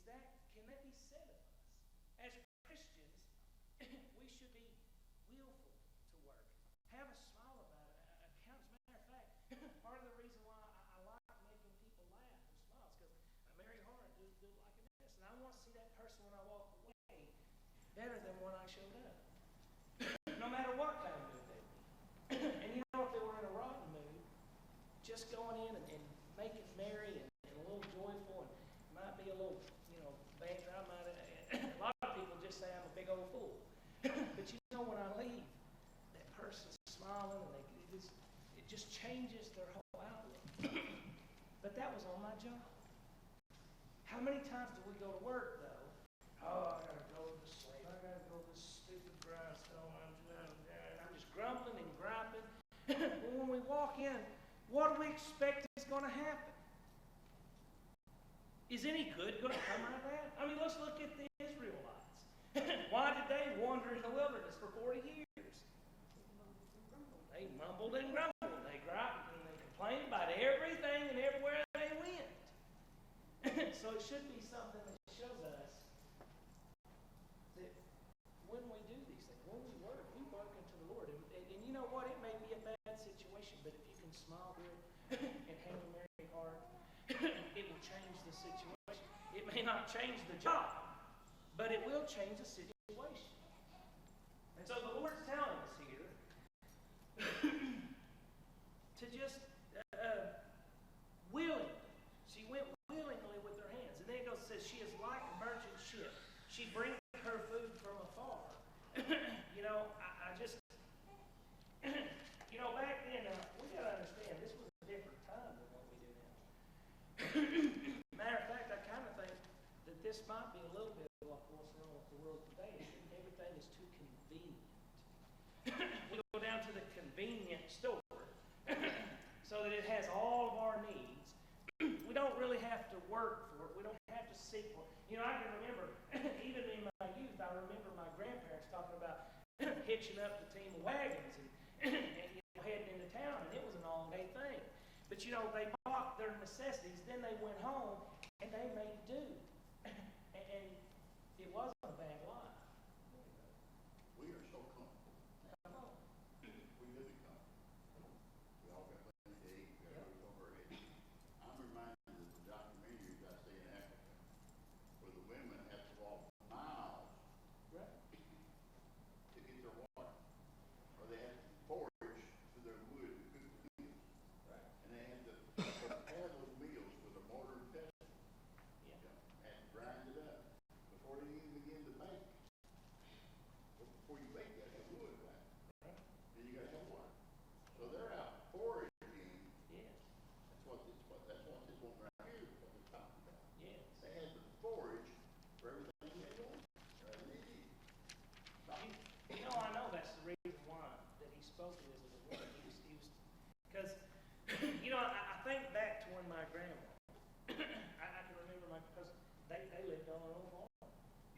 can that be said of us? As Christians, we should be willful to work. Have a smile about it. As a matter of fact, part of the reason why I like making people laugh and smile is because I marry hard, do like a mess. And I want to see that person when I walk away better than when I showed up. No matter what kind of mood they were. And you know, if they were in a rotten mood, just going in and making merry and a little joyful, and might be a little, bad. A lot of people just say I'm a big old fool. But you know, when I leave, that person's smiling, and it just changes their whole outlook. But that was on my job. How many times do we go to work, though? Oh, I got to go to the slave. I got to go to this stupid grindstone. I'm just grumbling and griping. But when we walk in, what do we expect is going to happen? Is any good going to come out of that? I mean, let's look at the Israelites. Why did they wander in the wilderness for 40 years? They mumbled and grumbled. They griped and they complained about everything and everywhere they went. So it should be something that shows us that when we do these things, when we work unto the Lord. And you know what? It may be a bad situation, but if you can smile good and hang a merry heart, it will change the situation. It may not change the job, but it will change the situation. And so the Lord's telling us here to just willingly. She went willingly with her hands. And then it goes, says, she is like a merchant ship. She brings her food from afar. I just, back then, we got to understand, this was a different time than what we do now. Matter of fact, I kind of think that this might be a little bit like what's wrong with the world today. Everything is too convenient. We go down to the convenience store so that it has all of our needs. We don't really have to work for it. We don't have to seek for it. I can remember, even in my youth, I remember my grandparents talking about hitching up the team of wagons and heading into town, and it was an all-day thing. But they bought their necessities, then they went home, and they made do. And it wasn't a bad life. We are so comfortable. We live in comfort. We all got plenty to eat. We got a roof over our heads. I'm reminded of the documentaries I see in Africa, where the women have to walk miles to get their water, or they have to forage for their wood to cook the meals. And they have to prepare those meals with a mortar and pestle. And grind it up before they even begin to bake. But before you bake, you have to have wood, right? Then you got to have water. So they're out foraging. That's what this one right here is what they're talking about. They had to forage for everything they wanted. I know that's the reason why that he spoke of this as a word. Because, I think back to when my grandma, I can remember because they lived on their own farm.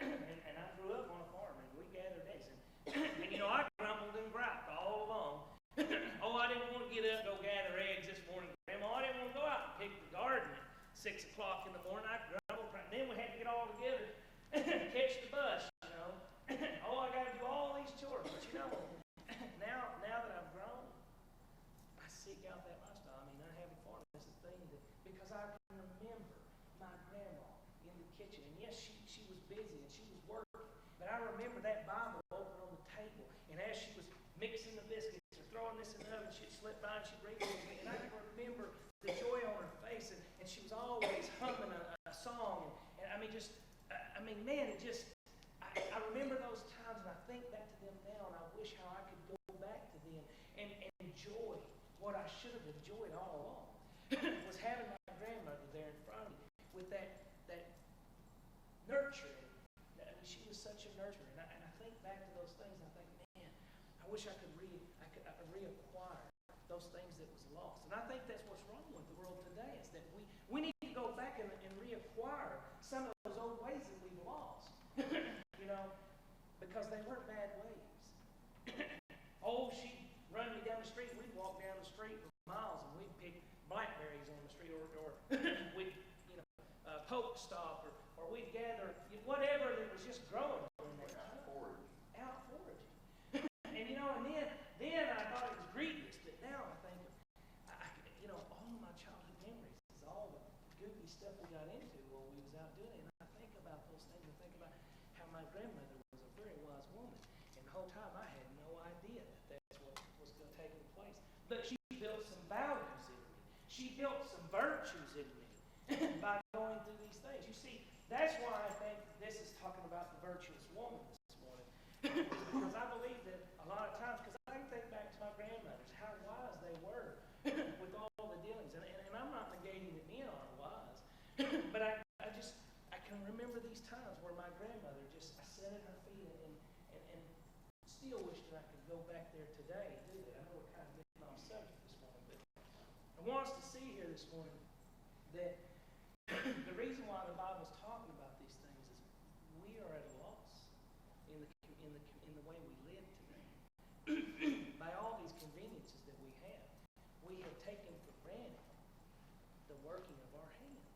and I grew up on a farm, and we gathered eggs. And I grumbled and griped all along. Oh, I didn't want to get up and go gather eggs this morning, Grandma. I didn't want to go out and pick the garden at 6 o'clock in the morning. I grumbled, and then we had to get all together and catch the bus, Oh, I got to do all these chores. But now that I've grown, I seek out that lifestyle. I having farm is a thing because I can remember my grandma in the kitchen. And yes, she was busy and she was working. But I remember that Bible open on the table. And as she was mixing the biscuits or throwing this in the oven, she'd slip by and she'd read it to me. And I can remember the joy on her face. And she was always humming a song. And I remember those times, and I think back to them now, and I wish how I could go back to them and enjoy what I should have enjoyed all along. Was having my grandmother there in front of me with that nurturing. She was such a nurturer, and I think back to those things, and I think, man, I wish I could reacquire those things that was lost. And I think that's what's wrong with the world today, is that we need to go back and reacquire some of those old ways that we've lost. Because they weren't bad ways. She'd run me down the street, we'd walk down the street for miles, and we'd pick blackberries on the street, or we'd poke stop, or we'd gather stuff we got into while we was out doing it. And I think about those things. I think about how my grandmother was a very wise woman. And the whole time I had no idea that that's what was going to take place. But she built some values in me. She built some virtues in me by going through these things. You see, that's why I think this is talking about the virtuous woman this morning. Because I believe that a lot of times, because I can think back to my grandmothers, how wise they were with all the dealings. And I'm not negating that men aren't wise, but I can remember these times where my grandmother I sat at her feet and still wish that I could go back there today and do that. I know we're kind of getting off subject this morning, but I want us to see here this morning that the reason why the Bible's talking about these things is we are at a loss in the way we live today. By all these conveniences that we have taken for granted the working of our hands.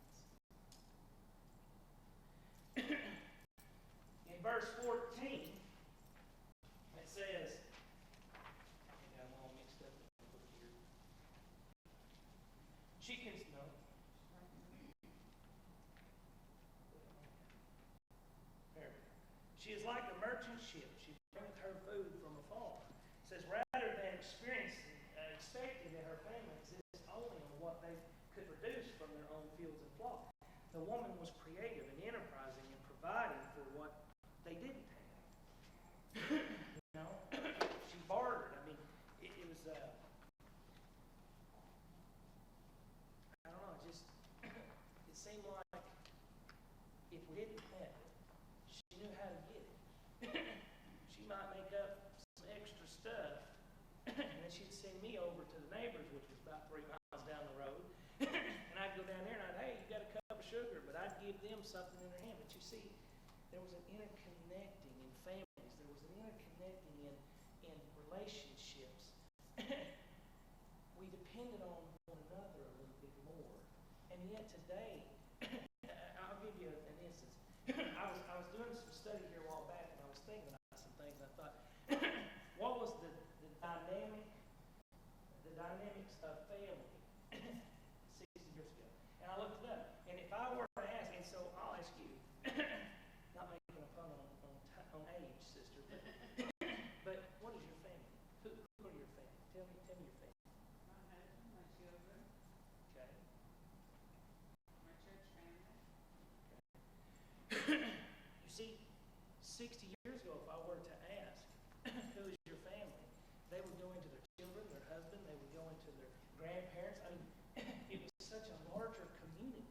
In verse 14, it says, I think I'm all mixed up here. She can no. She is like a merchant ship. She bringeth her food from afar. It says, rather than expecting that her family exists only on what they could produce from their own fields and flocks, the woman was creative and enterprising and providing for what they didn't have. She bartered. I mean, it was, I don't know, it seemed like if we didn't have it, she knew how to get it. She might make up some extra stuff, and then she'd send me over to the neighbors, which was about 3 miles down the road. And I'd go down there and hey, you got a cup of sugar, but I'd give them something in their hand. But you see, there was an interconnecting in families. There was an interconnecting in relationships. We depended on one another a little bit more. And yet today, I'll give you an instance. I was doing some study here a while back, and I was thinking about some things. I thought, what was the dynamics of family 60 years ago? And I looked it up. And if I were to ask, and so I'll ask you, not making a pun on age, sister, but what is your family? Who are your family? Tell me your family. My husband, my children, Okay. my church family. You see, 60 years ago, if I were to ask, who is your family? They would go into their children, their husband, they would go into their grandparents. I mean, it was such a larger community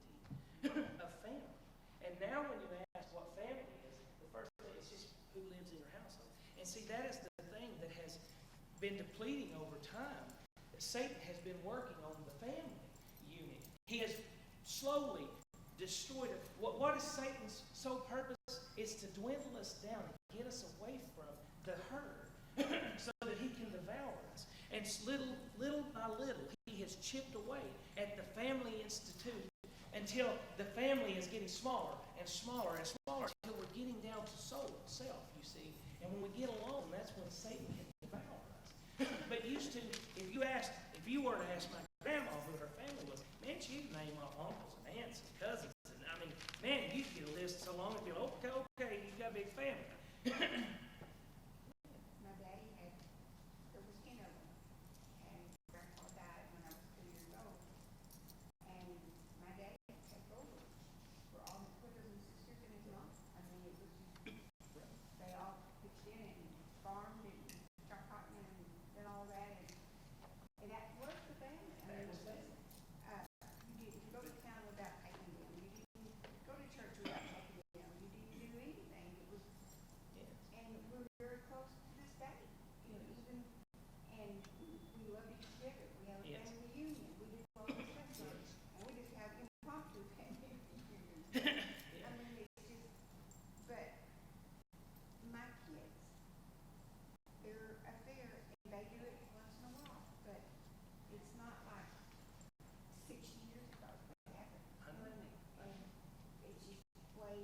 of family. And now when you ask what family is, the first thing is just who lives in your household. And see, that is the thing that has been depleting over time. Satan has been working on the family unit. He has slowly destroyed it. What is Satan's sole purpose? Is to dwindle us down and get us away from the herd so that he can devour us. And little by little, he has chipped away at the family institute until the family is getting smaller and smaller and smaller until we're getting down to self, you see. And when we get alone, that's when Satan can devour us. But used to, if you were to ask my grandma who her family was, man, she'd name off uncles and aunts and cousins. And I mean, man, you'd get a list so long, you'd be like, okay, you've got a big family. My daddy there was 10 of them. And grandpa died when I was 2 years old. And my daddy had to take over for all his brothers and sisters and his mom. I mean, it was they all pitched in and farmed and chopped cotton and did all that. And that was the family. I mean, you didn't go to town without taking them. You didn't go to church without taking them. You didn't do anything. It was, and we're very close to this day. You know, even, and we love each other. We have a family reunion. We do all this stuff. And we just have impromptu family reunions. I mean, it's just, but my kids, they're a fair, and they do it once in a while, but it's not like 60 years ago that happened. You know what I mean? And it's just way,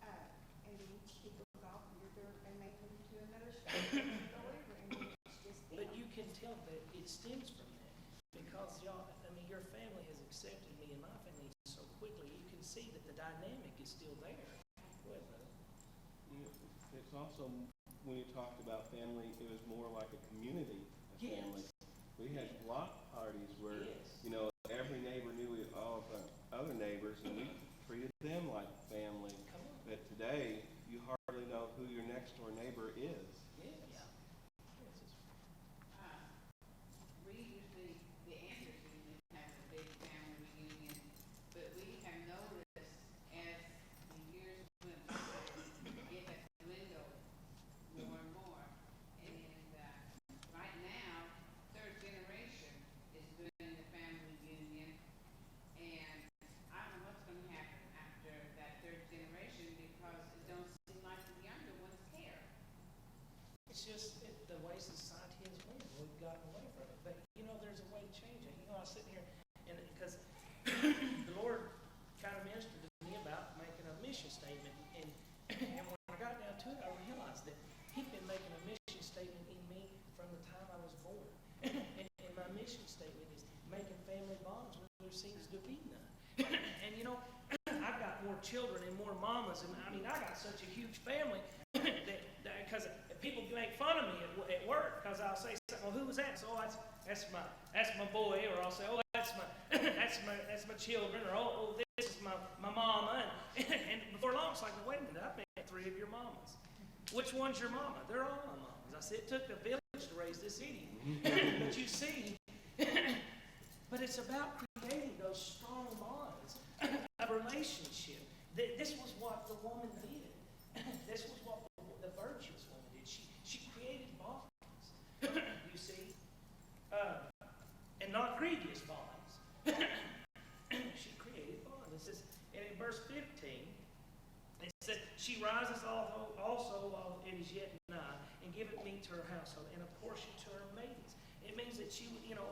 and then each kid goes off and they may move to another state and go over, and it's just them. But you can tell that it stems from that. Because y'all, I mean, your family has accepted me and my family so quickly. can see that the dynamic is still there. Go ahead, brother. It's also, when you talked about family, it was more like a community of Yes. family. We had block parties where, Yes. you know, every neighbor knew all of the other neighbors, and we treated them like family. Come on. But today, you hardly know who your next door neighbor is. Yes. Yeah. We usually, the Andersons used to have a big family reunion, but we have noticed as the years went by, it has dwindled more and more. And, right now, third generation is doing the family reunion. And I don't know what's gonna happen after that third generation, because it don't seem like the younger ones care. It's just the way society has went. We've gotten away from it. But you know, there's a way to change it. You know, I was sitting here, and because the Lord kind of ministered to me about making a mission statement, and when I got down to it, I realized that He'd been making a mission statement in me from the time I was born. And my mission statement is making family bonds where there seems to be none. And you know, I've got more children and more mamas, and I mean, I got such a huge family that because people make fun of me at work because I'll say something. Well, who was that? So that's my boy, or I'll say, oh, that's my children, or oh, this is my mama, and before long it's like, wait a minute, I've met 3 of your mamas. Which one's your mama? They're all my mamas. I said it took a village to raise this idiot. But you see, but it's about creating those strong bonds of relationship. This was what the woman did. This was what the virtuous woman did. She created bonds. You see, and not grievous bonds. She created bonds. It says, and in verse 15, it says, she rises also while it is yet nigh, and giveth meat to her household, and a portion to her maidens. It means that she, you know,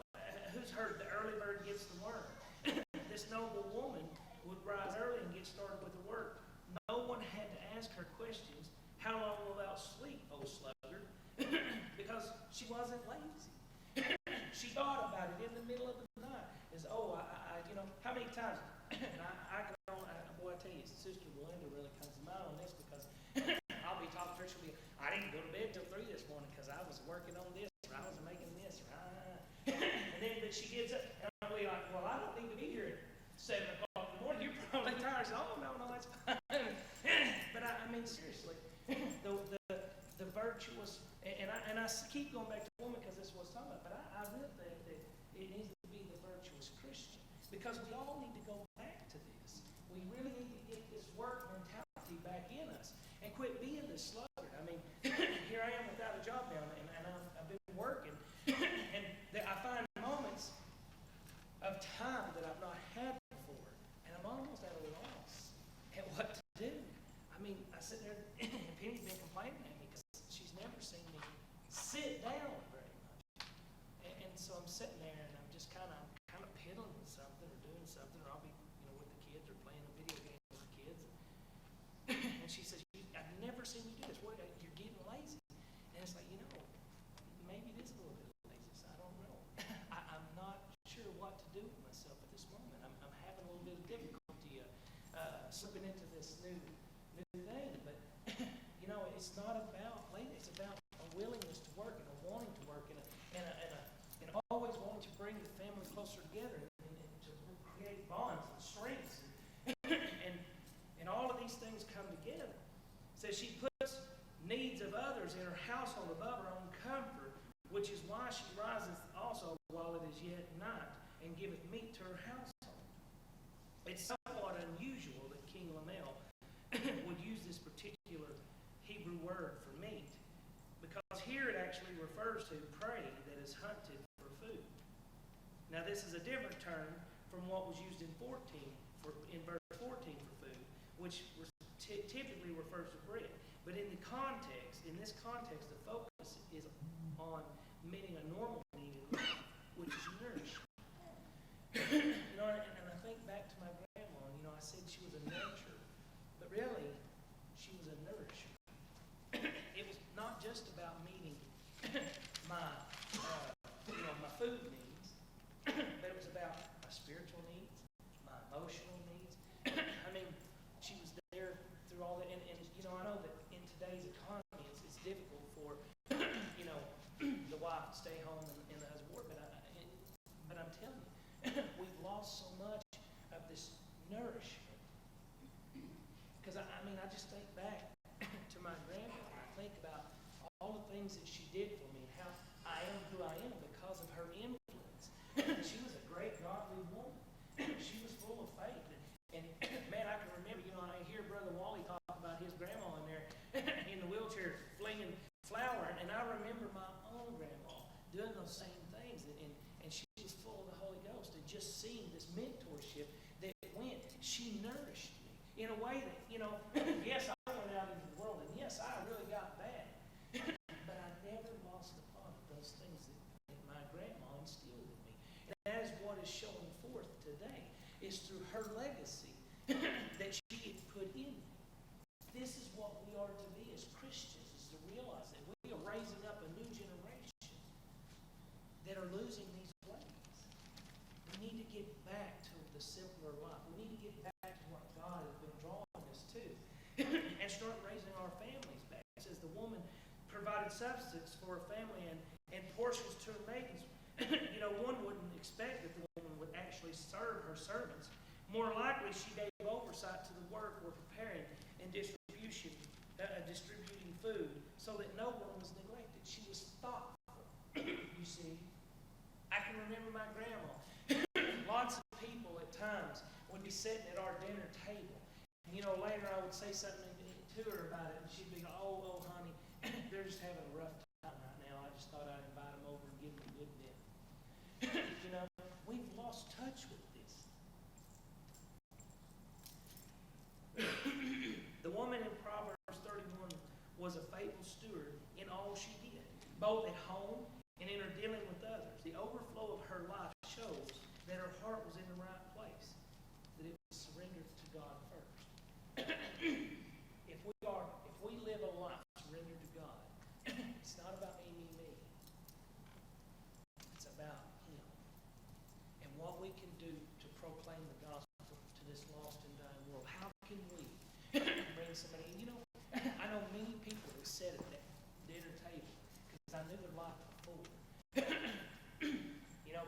who's heard the early bird gets the worm? This noble woman would rise early and get started with the work. No one had to ask her questions. How long will thou sleep, O sluggard? Because she wasn't lazy. She thought about it in the middle of the night. Is you know, how many times? And I can only, boy, I tell you, Sister Belinda really comes to mind on this, because I'll be talking to her. She'll be, I didn't go to bed till 3 this morning because I was working on this, or I was making this, or and then but she gets up, and I'll be like, well, I don't need to be here at 7 o'clock in the morning. You're probably tired. So, oh no, that's fine. But I mean, seriously, the virtuous, and I keep going back to the woman because this is what I'm talking about. But I really think that it needs to be the virtuous Christian, because we all need to go back to this. We really need to get this work mentality back in us and quit being this sluggard. I mean, here I am without a job now, and I've been working, and I find moments of time that I've not had before, and I'm almost at a loss at what to do. I mean, I sit there, and Penny's been complaining at me because she's never seen me sit down very much. And so I'm sitting there, and I'm just kind of piddling with something or doing something, or I'll be, you know, with the kids or playing a video game with the kids. And she says, I've never seen you do this. What, you're getting lazy. And it's like, you know, maybe it is a little bit of laziness. I don't know. I'm not sure what to do with myself at this moment. I'm having a little bit of difficulty slipping into this new thing. But, you know, it's not about laziness. It's about a willingness to work and a wanting to work and always wanting to bring the family closer together and to create bonds and strengths. And all of these things come together. So she puts needs of others in her household above her own comfort, which is why she rises also while it is yet night, and giveth meat to her household. It's somewhat unusual that King Lemuel would use this particular Hebrew word for meat, because here it actually refers to prey that is hunted for food. Now this is a different term from what was used in verse 14 for food, which typically refers to bread. But in this context, the focus is on meeting a normal need in life, which is nourishment. You know, and I think back to my grandma. You know, I said she was a nurturer, but really, she was a nourisher. It was not just about meeting my food needs, but it was about my spiritual needs, my emotional needs. I just think back to my grandmother. I think about all the things that she did for me and how I am who I am because of her influence. She was a great godly woman. She was full of faith. And man, I can remember, I hear Brother Wally talk about his grandma in there in the wheelchair flinging flour. And I remember my own grandma doing those same things. And she was full of the Holy Ghost. And just seeing this mentorship that went, she nourished me in a way that, yes, I went out into the world. And yes, I really got bad. But I never lost the thought of those things that my grandma instilled in me. And that is what is showing forth today, is through her legacy that she had put in me. This is what we are to be as Christians, is to realize that we are raising up a new generation that are losing these ways. We need to get back to the simpler life. We need to get back to what God has been drawing us to and start raising our families back. It says the woman provided substance for her family and portions to her maidens. One wouldn't expect that the woman would actually serve her servants. More likely, she gave oversight to the work we're preparing and distributing food so that no one was neglected. She was thoughtful. You see, I can remember my grandma. Lots of people at times would be sitting at our dinner table. And, later I would say something to her about it, and she'd be like, oh, honey, they're just having a rough time right now. I just thought I'd invite them over and give them a good dinner. We've lost touch with this. The woman in Proverbs 31 was a faithful steward in all she did, both at home and in her dealing with others. The overflow of her life shows that her heart was in the right place, that it was surrendered to God first. If we live a life surrendered to God, it's not about me. It's about Him. And what we can do to proclaim the gospel to this lost and dying world. How can we bring somebody in? I know many people that sat at that dinner table because I knew their life before.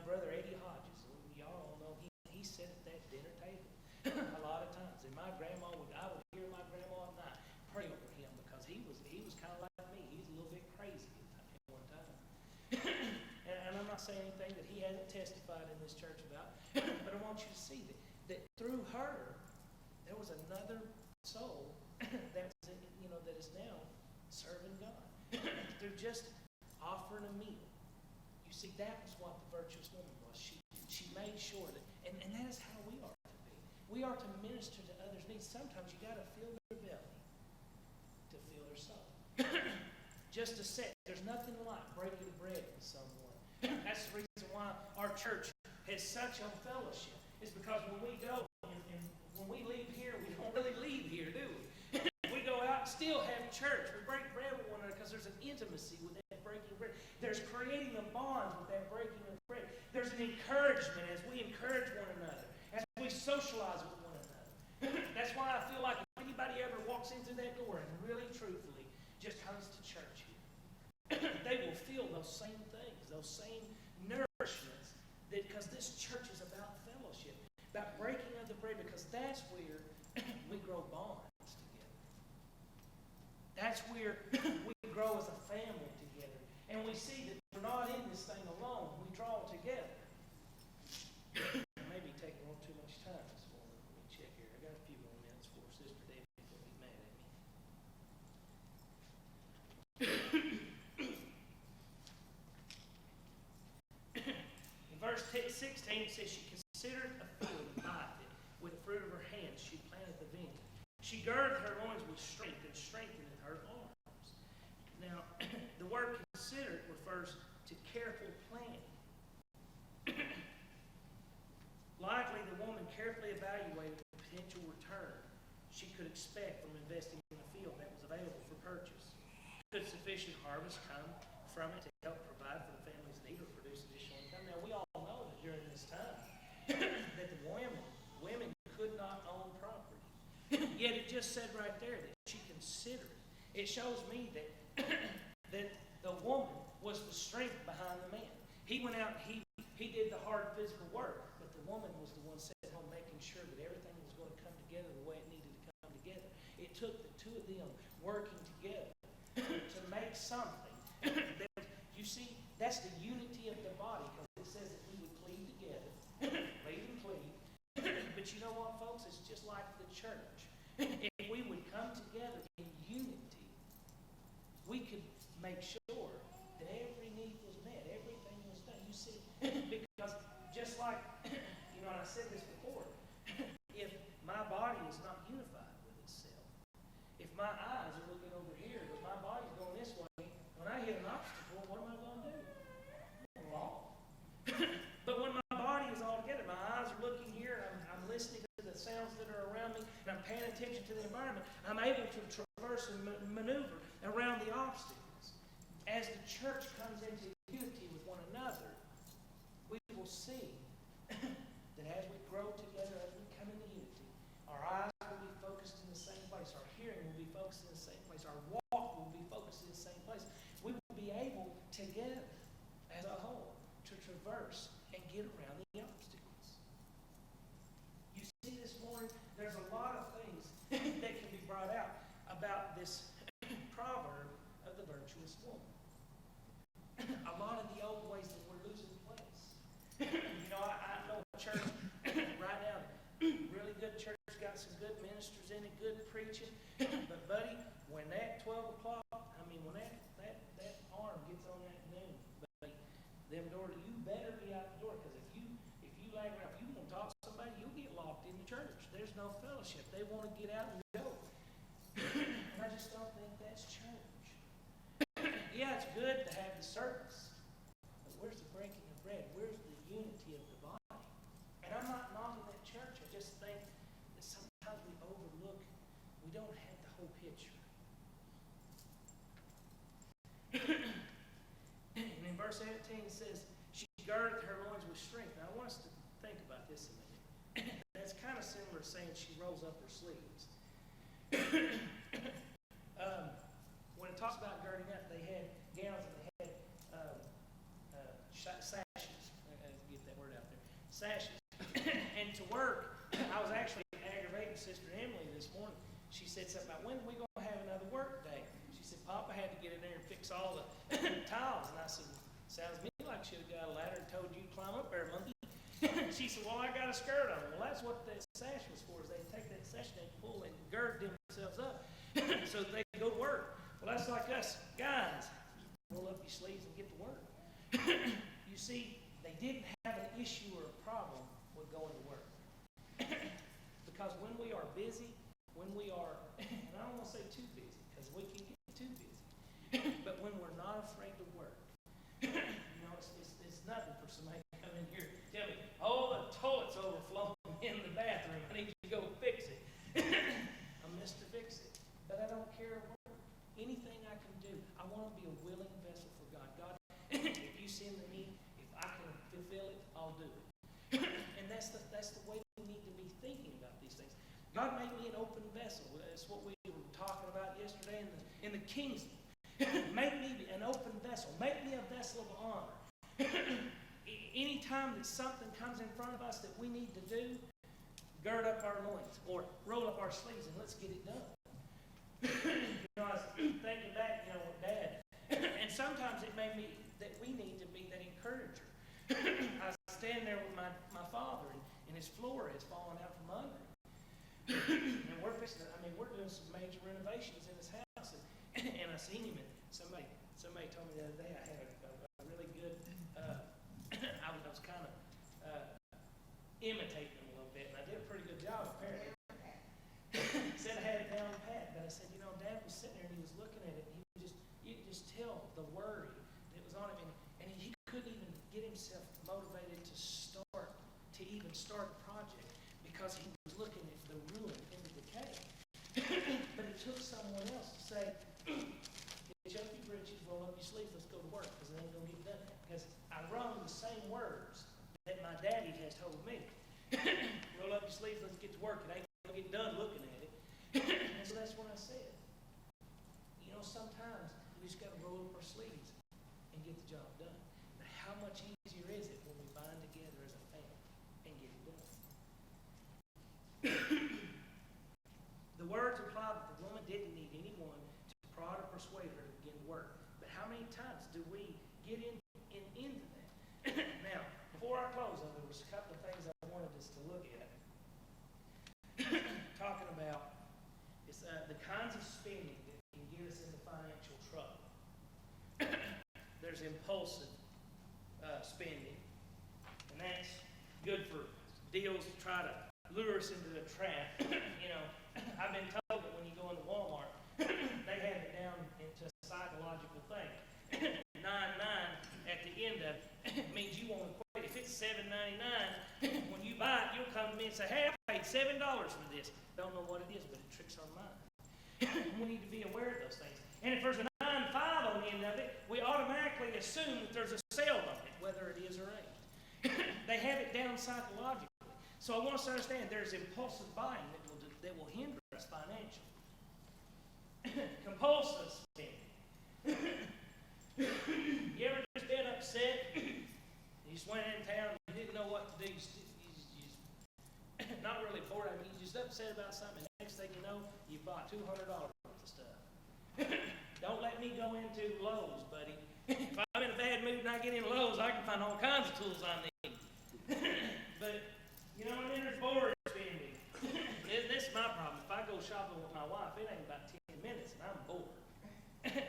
Brother Eddie Hodges, y'all all know he sat at that dinner table a lot of times. And I would hear my grandma at night pray over him because he was kind of like me. He was a little bit crazy at one time. And I'm not saying anything that he hasn't testified in this church about, but I want you to see that through her, there was another soul that is now serving God. Through just offering a meal. You see, that was what the virtuous woman was. She made sure that, and that is how we are to be. We are to minister to others' needs. Sometimes you got to fill their belly to fill their soul. Just a sec. There's nothing like breaking bread with someone. That's the reason why our church has such a fellowship. It's because when we go and when we leave here, we don't really leave here, do we? We go out and still have church. We break bread with one another because there's an intimacy with that breaking bread. There's creating a bond with that breaking of bread. There's an encouragement as we encourage one another, as we socialize with one another. That's why I feel like if anybody ever walks in through that door and really truthfully just comes to church here, they will feel those same things, those same nourishments, because this church is about fellowship, about breaking of the bread, because that's where we grow bonds together. That's where we grow as a family together. And we see that we're not in this thing alone. We draw together. Maybe taking a little too much time this morning. Let me check here. I got a few more minutes for Sister Debbie to be mad at me. In verse 16 it says, she considered a field and bought it. With the fruit of her hands she planted the vineyard. She girded her loins with strength and strengthened her arms. Now, the word considered refers to careful planning. Likely, the woman carefully evaluated the potential return she could expect from investing in a field that was available for purchase. Could sufficient harvest come from it to help provide for the family's need or produce additional income? Now, we all know that during this time that the women could not own property. Yet it just said right there that she considered. It shows me that that the woman was the strength behind the man. He went out and he did the hard physical work, but the woman was the one sitting home making sure that everything was going to come together the way it needed to come together. It took the two something. You see, that's the unity of the body, because it says that we would cleave together, cleave and cleave. But you know what, folks? It's just like the church. If we would come together in unity, we could make sure that every need was met, everything was done. You see, because just like, and I said this before, if my body is not unified with itself, if my eyes are looking over here, but my body's going this way, when I hit an obstacle, what am I going to do? Fall. But when my body is all together, my eyes are looking here, and I'm listening to the sounds that are around me, and I'm paying attention to the environment, I'm able to traverse and maneuver around the obstacles. As the church comes into unity with one another, we will see that as we grow together, as we come into unity, our eyes will be focused in the same place, our hearing will be focused in the same place, our walk will be focused in the same place. We will be able together as a whole to traverse and get around the obstacles. You see this morning, there's a lot of things that can be brought out about this proverb of the virtuous woman. A lot of the old ways that we're losing place. I know a church right now, really good church, got some good ministers in it, good preaching. But buddy, when that 12 o'clock, when that arm gets on that noon, buddy, them doors, you better be out the door, because if you lag around, if you want to talk to somebody, you'll get locked in the church. There's no fellowship. They want to get out and go. And I just don't think that's church. Yeah, it's good to have the service, but where's the breaking of bread? Where's the unity of the body? And I'm not knocking that church. I just think that sometimes we overlook, we don't have the whole picture. And in verse 18 it says, she girded her loins with strength. Now I want us to think about this a minute. That's kind of similar to saying she rolls up her sleeves. When it talks about girding up, they had gowns and they had sashes. Get that word out there. Sashes. And to work, I was actually aggravating Sister Emily this morning. She said something about, when are we going to have another work day? She said, Papa had to get in there and fix all the tiles. And I said, sounds to me like she should have got a ladder and told you to climb up there, monkey. She said, well, I got a skirt on. Well, that's what that sash was for, is they take that sash and pull and gird themselves up so they can go to work. Well, that's like us guys. Roll up your sleeves and get to work. You see, they didn't have an issue or a problem with going to work. Because when we are busy, when we are, and I don't want to say too busy, because we can get too busy, but when we're not afraid to work, it's nothing for somebody to come in here and tell me, oh, the toilet's overflowing in the bathroom, I need you to go fix it. I'm Mr. Fix It. But I don't care what. Anything I can do, I want to be a willing vessel for God. God, if you send me, if I can fulfill it, I'll do it. And that's the way we need to be thinking about these things. God made me an open vessel. That's what we were talking about yesterday in the King's. Make me an open vessel. Make me a vessel of honor. Anytime that something comes in front of us that we need to do, gird up our loins or roll up our sleeves and let's get it done. I was thinking back, with Dad, and sometimes it may be that we need to be that encourager. I was standing there with my father, and his floor has fallen out from under him. And we're fixing we're doing some major renovations in his house, and I seen him, and somebody told me the other day I had a really good, I was kind of imitating him a little bit, and I did a pretty good job apparently. Said I had it down pat, but I said, Dad was sitting there and he was looking at it, and you could just tell the worry that was on him, and he couldn't even get himself motivated to even start the project because he was looking at the ruin and the decay. But it took someone else to say, get up your britches, roll up your sleeves, let's go to work, because it ain't going to get done. Because I rung the same words that my daddy has told me. Roll up your sleeves, let's get to work. It ain't going to get done looking at it. And so that's what I said. Sometimes we just got to roll up our sleeves and get the job done. But how much easier is it when we bind together as a family and get it done? The words imply that the woman didn't need anyone to prod or persuade her to begin work. But because of, there was a couple of things I wanted us to look at. Talking about the kinds of spending that can get us into financial trouble. There's impulsive spending, and that's good for deals to try to lure us into a trap. I've been told that when you go into Walmart, they have it down into a psychological thing. 99 at the end of it means you won't quit. If it's $7.99, when you buy it, you'll come to me and say, "Hey, I paid $7 for this." Don't know what it is, but it tricks our mind. We need to be aware of those things. And if there's a 9.5 on the end of it, we automatically assume that there's a sale on it, whether it is or ain't. They have it down psychologically. So I want us to understand there's impulsive buying that will hinder us financially. Compulsive spending. You ever just been upset? You just went in town and you didn't know what to do. You just not really bored. I mean, you're just upset about something. Next thing you know, you bought $200 worth of stuff. Don't let me go into Lowe's, buddy. If I'm in a bad mood and I get in Lowe's, I can find all kinds of tools I need. But, and then there's bored spending. This is my problem. If I go shopping with my wife, it ain't about 10 minutes and I'm bored.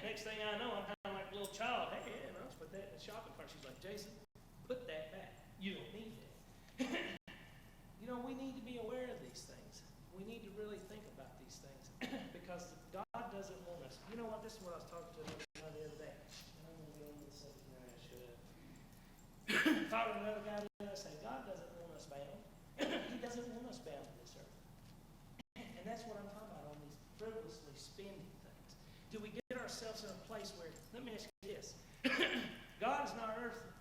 Next thing I know, I'm kind of like a little child. Hey, yeah, let's put that in the shopping cart. She's like, "Jason, put that back. You don't need that." We need to be aware of these things. We need to really think about these things because God doesn't want us. You know what? This is what I was talking to another guy the other day. And I'm going to go into the subject now. I should have. Talking to another guy the other day, I say, God doesn't want us bound. He doesn't want us bound to this earth. And that's what I'm talking about on these frivolously spending things. Do we get ourselves in a place where, let me ask you this. God is not earthly.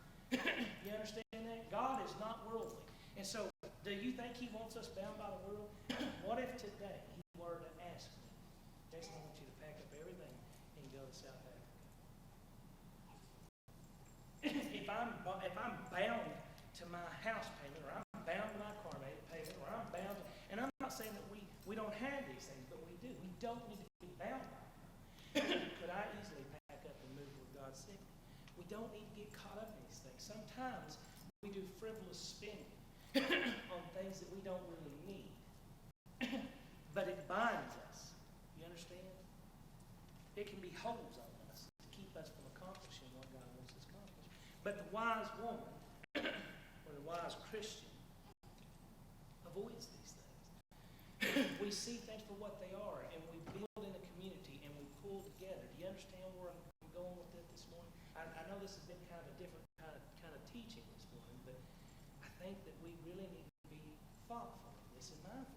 You understand that? God is not worldly. And so, do you think He wants us bound by the world? What if today He were to ask me, "Jason, I want you to pack up everything and go to South Africa"? If I'm bound to my house payment, or I'm bound to my car payment, or I'm bound to, and I'm not saying that we don't have these things, but we do. We don't need to be bound by them. Could I easily pack up and move where God sent me? We don't need to get caught up in these things. Sometimes we do frivolous spending on things that we don't really need. But it binds us. You understand? It can be holes on us to keep us from accomplishing what God wants us to accomplish. But the wise woman, or the wise Christian, avoids these things. We see things for what they are, and we build in a community, and we pull together. Do you understand where I'm going with it this morning? I know this has been kind of a different kind of teaching this morning, but I think that we really need to be thoughtful in this and mindful